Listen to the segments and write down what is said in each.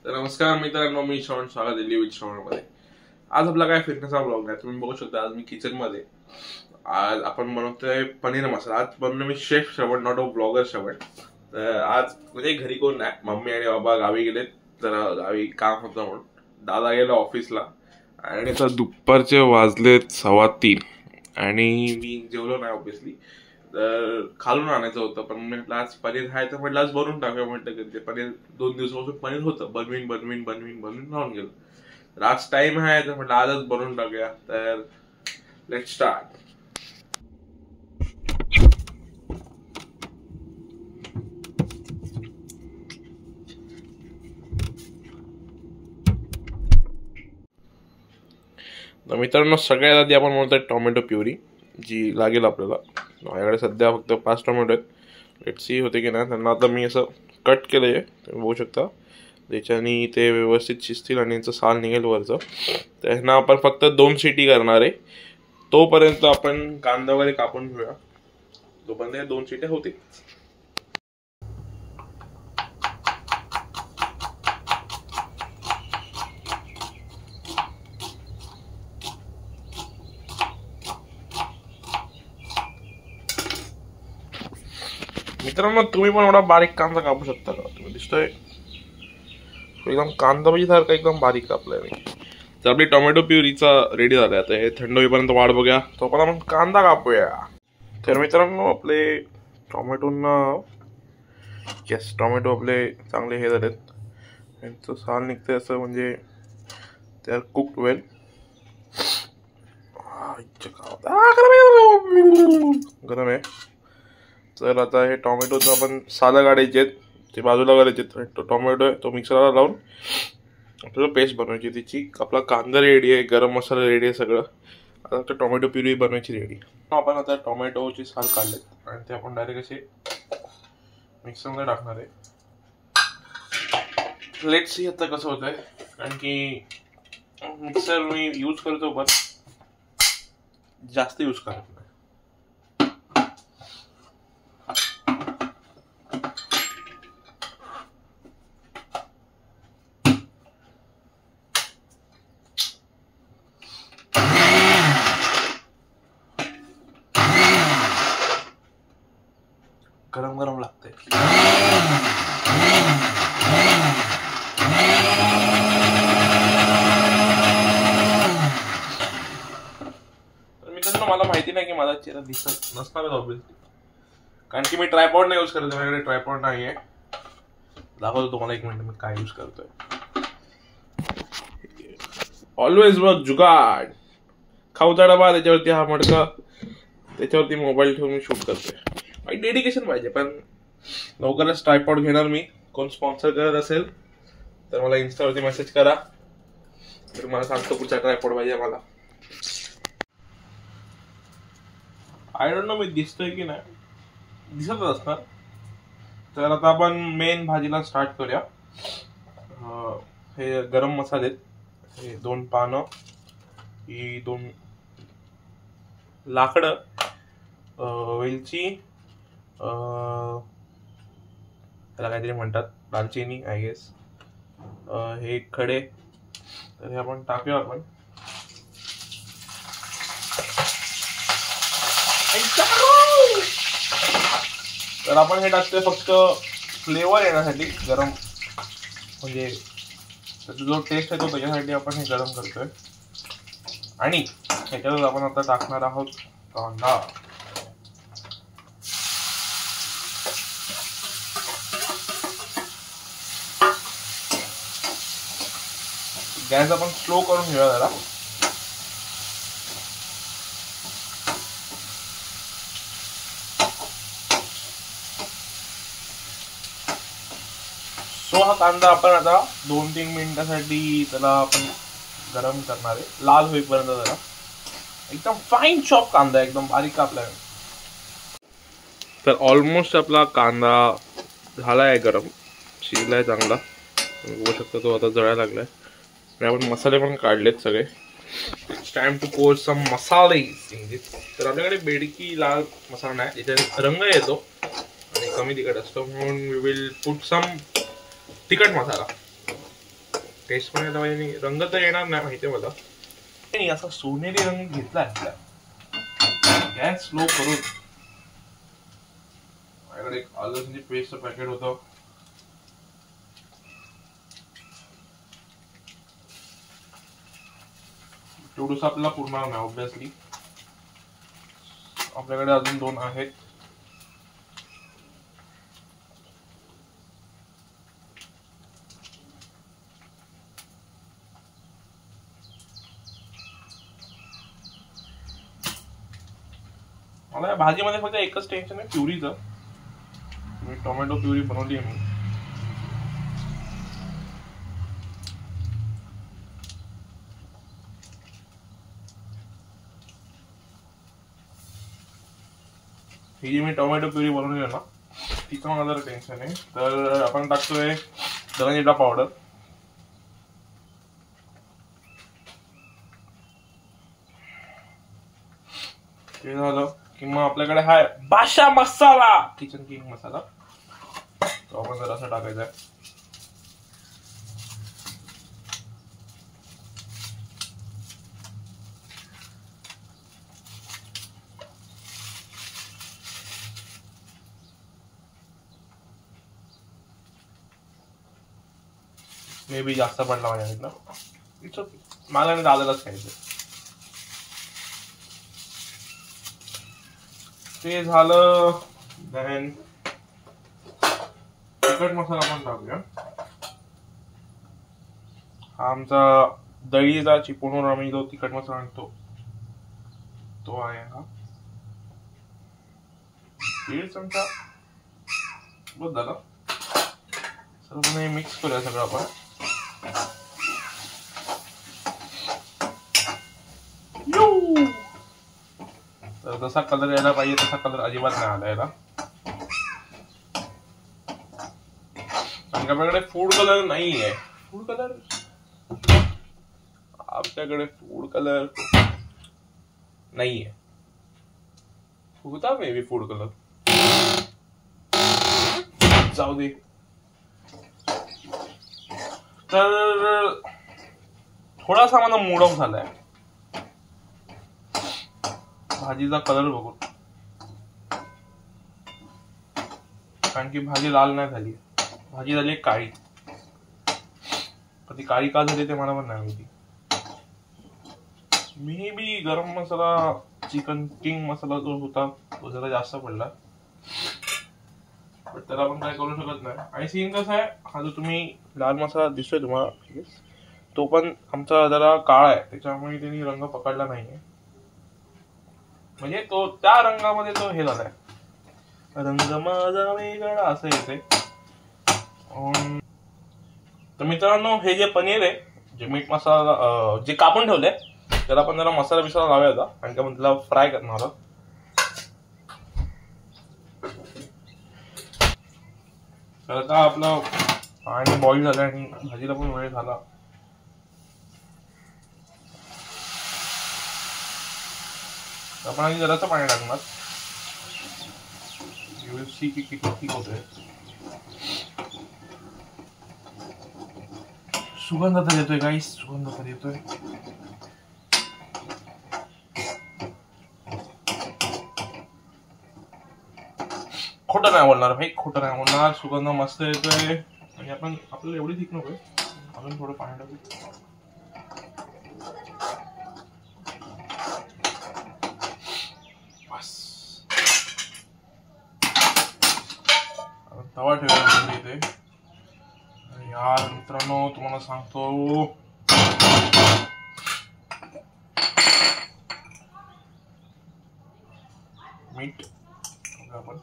तर नमस्कार मित्रांनो, मी श्रवण, स्वागत दिल्ली विथ श्रवणमध्ये. आज आपला काय फिटनेसचा ब्लॉग आहे. तुम्ही बघू शकता आज मी किचन मध्ये. आज आपण बनवतोय पनीर मसाला. आज बनवतो मी chef Shravan, not a blogger Shravan. तर आज म्हणजे घरी कोण नाही, मम्मी आणि बाबा गावी गेलेत. तर गावी काम होतं म्हणून दादा गेला ऑफिसला आणि आता दुपारचे वाजलेत 3:15 आणि मी जेवलो नाही ऑब्विसली. तर खालून आणायचं होतं, पण म्हटलं आज पनीर आहे तर म्हटलं आज बनवून टाकूया. म्हटलं की ते पनीर 2 दिवसापासून पनीर होतं, बनवीन राहून गेलं. तर आज टाइम आहे तर म्हटलं आजच बनवून टाकूया. तर लेट स्टार्ट. तर मित्रांनो, सगळ्यात आधी आपण म्हणतोय टोमॅटो प्युरी जी लागेल आपल्याला. माझ्याकडे सध्या फक्त 5 टोमॅटो आहेत. लेट सी होते की नाही. त्यांना आता मी असं कट केलं आहे, तुम्ही बघू शकता. त्याच्याने ते व्यवस्थित शिजतील आणि यांचं साल निघेल वरचं. तर ह्यांना आपण फक्त 2 शिटी करणार आहे. तोपर्यंत आपण कांदा वगैरे कापून घेऊया. तोपर्यंत 2 शिट्या होतील. मित्रांनो, तुम्ही पण एवढा बारीक कांदा कापू शकता का? तुम्ही दिसतोय एकदम कांदा भाजी सारखा एकदम बारीक कापलाय मी. तर आपली टोमॅटो प्युरीचा रेडी झाला. आता हे थंड होईपर्यंत वाट बघूया. तोपर्यंत आपण कांदा कापूया. तर मित्रांनो, आपले टोमॅटोंना टोमॅटो आपले चांगले हे झालेत. यांचं साल निघतंय असं, म्हणजे ते आर कुक्ड वेल. गरम आहे. तर आता हे टोमॅटोचं आपण सालं काढायचे आहेत, ते बाजूला करायचे. टोमॅटो आहे तो मिक्सरला लावून आपल्याला पेस्ट बनवायची त्याची. आपला कांदा रेडी आहे, गरम मसाला रेडी आहे सगळं. आता टोमॅटो प्युरी बनवायची रेडी. आपण आता टोमॅटोची साल काढलेत आणि ते आपण डायरेक्ट असे मिक्सरमध्ये टाकणार आहे. लेट सी आता कसं होत आहे, कारण की मिक्सर मी यूज करतो पण जास्त यूज करत नाही. गरम गरम लागते. तर मित्रांनो, मला माहिती नाही की माझा चेहरा दिसत नसणारच ऑब्विसली, कारण की मी ट्रायपॉड नाही यूज करतो. माझ्याकडे ट्रायपॉड नाही आहे. दाखवतो तुम्हाला 1 मिनिट मी काय यूज करतोय. ऑलवेज वर्क जुगाड. खाऊचा डबा, त्याच्यावरती हा मडका, त्याच्यावरती मोबाईल ठेवून मी शूट करतोय. डेडिकेशन पाहिजे. पण लवकरच ट्रायपॉड घेणार मी. कोण स्पॉन्सर करत असेल तर मला इन्स्टावरती मेसेज करा, तर मला सांगतो पुढचा ट्रायपॉड पाहिजे मला. आय डोंट नो मी दिसतोय की नाही, दिसतच असणार. तर आता आपण मेन भाजीला स्टार्ट करूया. हे गरम मसाले, हे 2 पानं, ही 2 लाकडं, वेलची, त्याला काहीतरी म्हणतात, दालचिनी आय गेस, हे खडे. तर हे आपण टाकूया आपण. तर आपण हे टाकतोय फक्त फ्लेवर येण्यासाठी, गरम म्हणजे त्याचा जो टेस्ट आहे तो त्याच्यासाठी आपण हे गरम करतोय. आणि ह्याच्यातच आपण आता टाकणार आहोत कांदा. गॅस आपण स्लो करून घेऊया जरा. सो हा कांदा आपण आता 2-3 मिनिटासाठी त्याला आपण गरम करणार आहे, लाल होईपर्यंत. जरा एकदम फाईन चॉप कांदा, एकदम बारीक कापला आहे. तर ऑलमोस्ट आपला कांदा झालाय गरम, शिजलाय चांगला. बघू शकता तो आता जळायला लागलाय. आणि आपण मसाले पण काढलेत सगळे. It's time to pour some मसाले. तर आपल्याकडे बेडकी लाल मसाला नाही, त्याच्यात रंग येतो आणि कमी तिखट असतो, म्हणून वी विल पुट सम तिखट मसाला. टेस्ट पण येतं पाहिजे. रंग तर येणार नाही माहिती मला. नाही असा सोनेरी रंग घेतला आहे. गॅस स्लो करून माझ्याकडे एक आलं लसणाची पेस्टचं पॅकेट होतं. तेवढंच आपल्याला पुरणार नाही ऑब्विसली. आपल्याकडे अजून 2 आहेत. मला या भाजीमध्ये फक्त एकच टेन्शन आहे प्युरीचं. मी टोमॅटो प्युरी बनवली आहे मी. ही जी मी टोमॅटो प्युरी बनवली आहे ना तिचं मला जरा टेन्शन आहे. तर आपण टाकतोय धना जिरा पावडर. ते झालं कि मग आपल्याकडे हा बादशाह मसाला, किचन किंग मसाला, तो आपण जरा असं टाकायचा आहे. मे बी जास्त पडला माझ्याकडनं. इट्स ओके, मला आणि दादालाच खायचं. ते झालं. देन तिखट मसाला पण टाकूया. हा आमचा दहीचा चिपवून आम्ही जो तिखट मसाला आणतो तो आहे हा. 1.5 चमचा बस झाला. सर्व मिक्स करूया सगळं आपण. तर जसा कलर यायला पाहिजे तसा कलर अजिबात नाही आला याला. आपल्याकडे फूड कलर नाहीये. फूड कलर आपल्याकडे फूड कलर नाहीये. होता मे बी फूड कलर, जाऊ दे. तर थोडासा माझा मूड ऑफ झालाय भाजीचा कलर बघून. कारण की भाजी लाल नाही झाली, भाजी झाली काळी. पण ती काळी का झाली ते मला पण नाही माहिती. मे बी गरम मसाला, चिकन किंग मसाला जो होता तो जरा जास्त पडला. पण त्याला आपण काय करू शकत नाही. आणि सीन कसं आहे, हा जो तुम्ही लाल मसाला दिसतोय तुम्हाला तो पण आमचा जरा काळा आहे, त्याच्यामुळे त्यांनी रंग पकडला नाहीये. म्हणजे तो त्या रंगामध्ये तो हे झालाय, रंग माझा वेगळा असं येते. तर मित्रांनो, हे जे पनीर आहे, जे मीठ मसाला जे कापून ठेवलंय त्याला आपण जरा मसाला बिसाला लावायचा आणि आपण त्याला फ्राय करणार आहोत. तर आता आपलं पाणी बॉईल झालं आणि भाजीला पण वेळ झाला. आपण आधी जरासं पाणी टाकणार. सी की किती ठीक होतोय. सुगंध तर येतोय गाईस, सुगंध तर येतोय. खोटं नाही बोलणार भाई, खोटं नाही बोलणार. सुगंध मस्त येतोय. आणि आपण आपल्याला एवढी ठीक नकोय, अजून थोडं पाणी टाकू. तवा ठेवायला इथे. यार मित्रांनो, तुम्हाला सांगतो मीठ आपण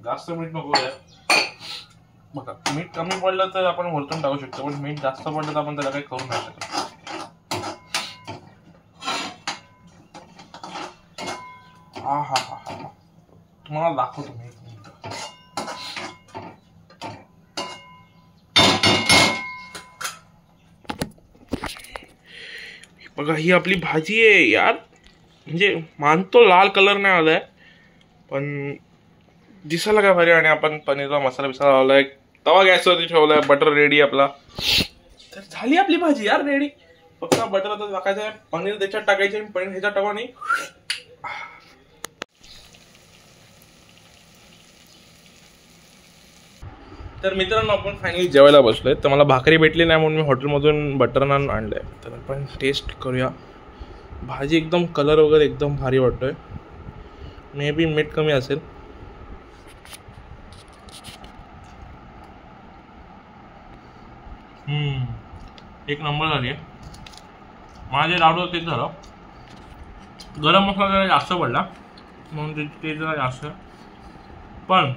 जास्त मीठ नको आहे बघा. मीठ कमी पडलं तर आपण वरतून टाकू शकतो, पण मीठ जास्त पडलं तर आपण त्याला काही करू नाही शकत. हा हा हा हा, तुम्हाला दाखवतो मी. बघा ही आपली भाजी आहे यार. म्हणजे मानतो लाल कलर नाही आलाय, पण दिसायला काय भारी. आणि आपण पनीरचा मसाला बिसाला लावलाय, तवा गॅसवरती ठेवलाय, बटर रेडी आपला. तर झाली आपली भाजी यार रेडी. फक्त बटर आता टाकायचं, पनीर त्याच्यात टाकायचे, पनीर ह्याच्यात टाका नाही. तर मित्रांनो आपण फायनली जेवायला बसलोय. तर मला भाकरी भेटली नाही म्हणून मी हॉटेलमधून बटर नान आणलंय. तर आपण टेस्ट करूया. भाजी एकदम कलर वगैरे एकदम भारी वाटतोय. मे बी मीठ कमी असेल. एक नंबर झाली आहे. माझे लाडू तेच झालं, गरम मसाला जरा जास्त पडला म्हणून ते जरा जास्त. पण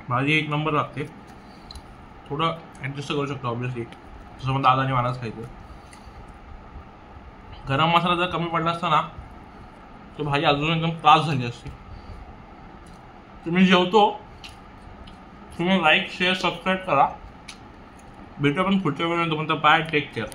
भाजी एक नंबर लागते. थोडं ॲडजस्ट करू शकतो ऑब्विसली, जसं मला दादाने मलाच खायचं. गरम मसाला जर कमी पडला असता ना तर भाजी अजून एकदम त्रास झाली असती. तुम्ही जेवतो, तुम्ही लाईक शेअर सबस्क्राईब करा. भेटू आपण पुढच्या वेळेला. तुम्हाला बाय, टेक केअर.